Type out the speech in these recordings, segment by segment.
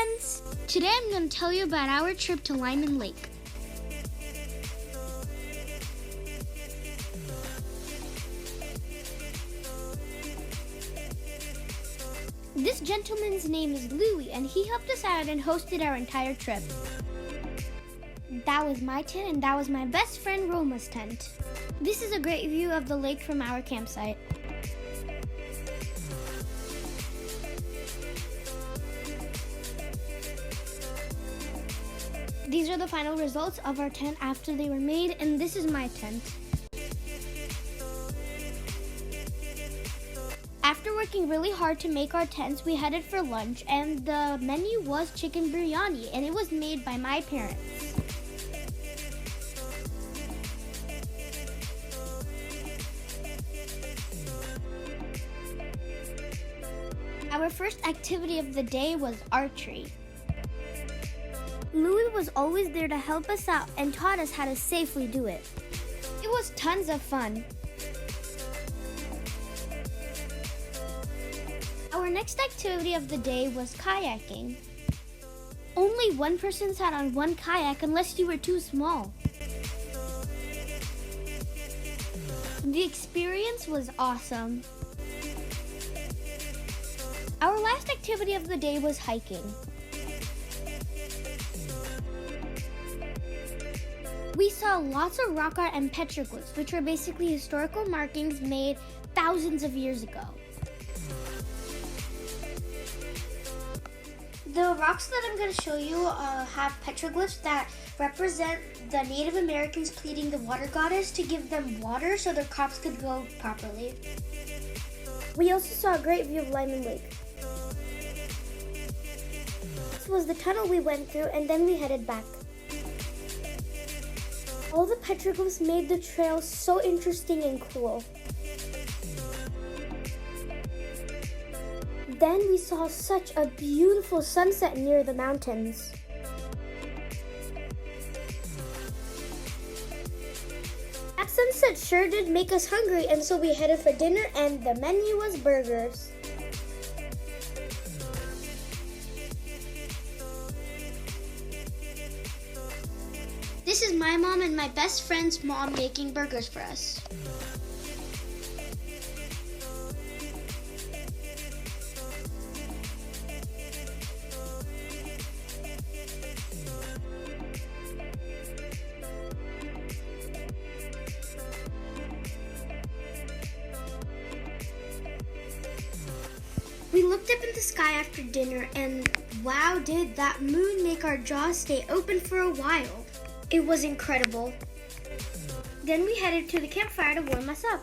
friends! Today I'm going to tell you about our trip to Lyman Lake. This gentleman's name is Louie, and he helped us out and hosted our entire trip. That was my tent, and that was my best friend Roma's tent. This is a great view of the lake from our campsite. These are the final results of our tent after they were made, and this is my tent. After working really hard to make our tents, we headed for lunch, and the menu was chicken biryani, and it was made by my parents. Our first activity of the day was archery. Louie was always there to help us out and taught us how to safely do it. It was tons of fun. Our next activity of the day was kayaking. Only one person sat on one kayak unless you were too small. The experience was awesome. Our last activity of the day was hiking. We saw lots of rock art and petroglyphs, which were basically historical markings made thousands of years ago. The rocks that I'm going to show you have petroglyphs that represent the Native Americans pleading the water goddess to give them water so their crops could grow properly. We also saw a great view of Lyman Lake. This was the tunnel we went through, and then we headed back. All the petroglyphs made the trail so interesting and cool. Then we saw such a beautiful sunset near the mountains. That sunset sure did make us hungry, and so we headed for dinner, and the menu was burgers. This is my mom and my best friend's mom making burgers for us. We looked up in the sky after dinner, and wow, did that moon make our jaws stay open for a while. It was incredible. Then we headed to the campfire to warm us up.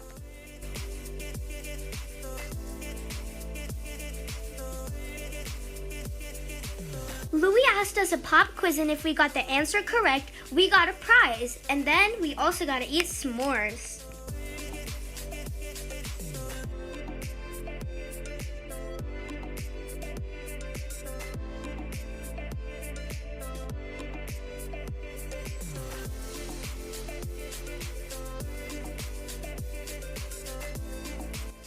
Louie asked us a pop quiz, and if we got the answer correct, we got a prize. And then we also got to eat s'mores.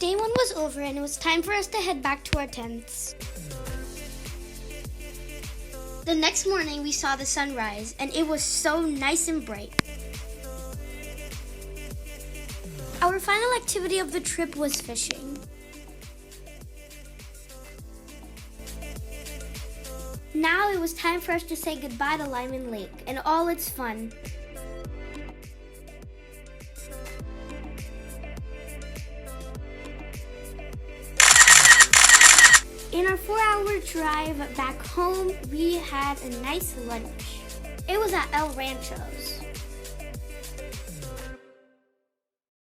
Day one was over, and it was time for us to head back to our tents. The next morning, we saw the sunrise, and it was so nice and bright. Our final activity of the trip was fishing. Now it was time for us to say goodbye to Lyman Lake and all its fun. In our 4-hour drive back home, we had a nice lunch. It was at El Rancho's.